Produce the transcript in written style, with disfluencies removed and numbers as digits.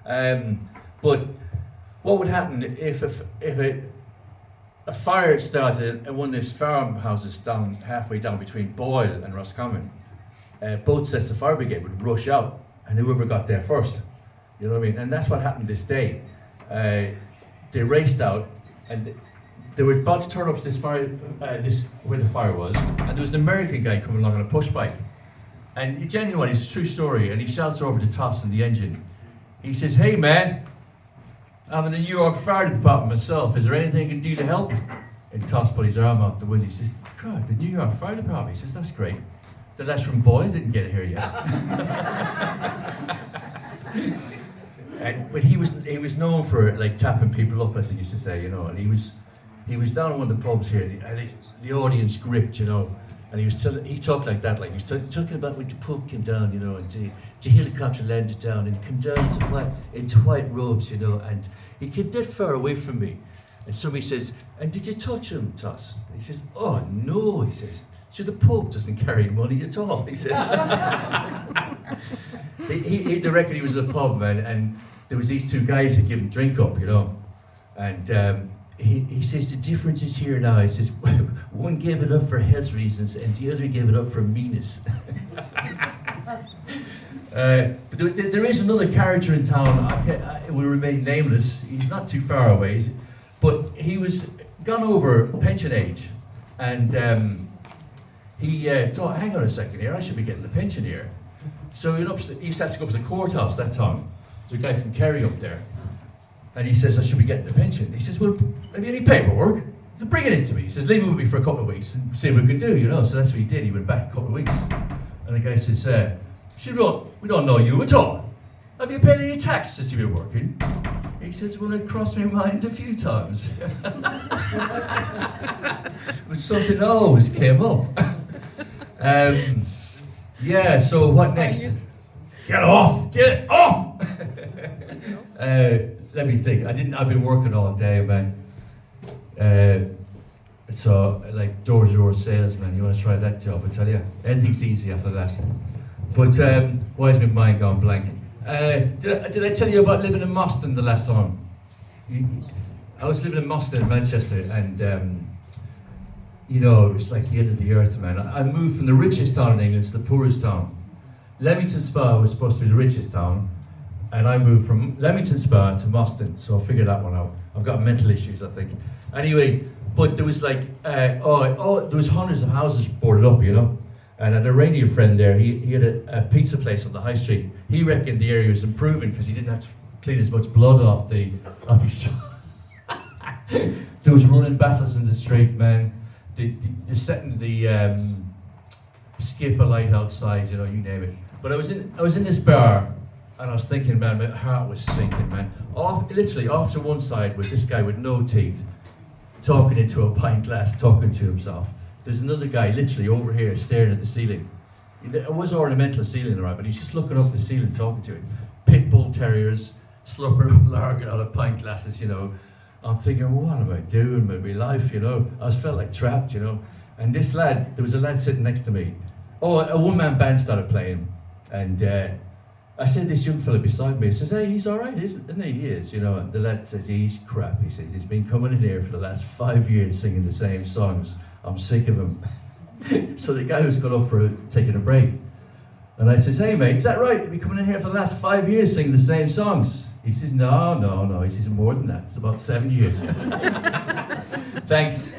But what would happen if a fire started at one of these farmhouses down halfway down between Boyle and Roscommon? Both sets of fire brigade would rush out, and whoever got there first, you know what I mean? And that's what happened this day. They raced out, and they were about to turn up to this fire, where the fire was, and there was an American guy coming along on a push bike. And genuinely, it's a true story, and he shouts over to Toss in the engine. He says, "Hey man, I'm in the New York Fire Department myself. Is there anything I can do to help?" And Toss put his arm out the window. He says, "God, the New York Fire Department." He says, "That's great. The lads from Boyle didn't get here yet." But he was known for like tapping people up, as they used to say, you know. And he was down in one of the pubs here, and the audience gripped, you know. And he talked like that, like he was talking about when the pub came down, you know, and the helicopter landed down and came down into white robes, you know, and he came that far away from me. And somebody says, "And did you touch him, Toss?" He says, "Oh no," he says. "So the Pope doesn't carry money at all," he says. They reckon he was at a pub, man, and there was these two guys that give him drink up, you know. And he says, "The difference is here now." He says, "One gave it up for health reasons and the other gave it up for meanness." But there is another character in town, it will remain nameless. He's not too far away, but he was gone over pension age, and he thought, "Hang on a second here, I should be getting the pension here." So he used to have to go up to the courthouse that time. There's a guy from Kerry up there, and he says, "I should be getting the pension." He says, "Well, have you any paperwork?" He said, "Bring it in to me." He says, "Leave it with me for a couple of weeks and see what we can do, you know." So that's what he did. He went back a couple of weeks, and the guy says, "We don't know you at all. Have you paid any tax since you've been working?" He says, "Well, it crossed my mind a few times." But something always came up. Yeah, so what next? Get off! Get off! Let me think. I've been working all day, man. So, like door-to-door salesman, you want to try that job, I tell you. Anything's easy after that. But why has my mind gone blank? Did I tell you about living in Moston the last time? I was living in Moston in Manchester, and you know, it was like the end of the earth, man. I moved from the richest town in England to the poorest town. Leamington Spa was supposed to be the richest town, and I moved from Leamington Spa to Moston, so I'll figure that one out. I've got mental issues, I think. Anyway, but there was like, there was hundreds of houses boarded up, you know. And I had a radio friend there, he had a pizza place on the high street. He reckoned the area was improving because he didn't have to clean as much blood off his There was running battles in the street, man. They're setting the skip a light outside, you know, you name it. But I was in this bar, and I was thinking, man, my heart was sinking, man. Literally off to one side was this guy with no teeth, talking into a pint glass, talking to himself. There's another guy literally over here staring at the ceiling. It was ornamental ceiling, right, but he's just looking up at the ceiling, talking to it. Pit bull terriers, slurping up lager out of pint glasses, you know. I'm thinking, what am I doing with my life, you know? I felt like trapped, you know. And there was a lad sitting next to me. Oh, a one-man band started playing. And I said, this young fella beside me says, "Hey, he's all right, isn't he?" He is, you know. And the lad says, "He's crap." He says, "He's been coming in here for the last 5 years singing the same songs. I'm sick of him." So the guy was got up for taking a break. And I says, "Hey mate, is that right? You've been coming in here for the last 5 years singing the same songs?" He says, No. He says, "More than that. It's about 7 years." Thanks.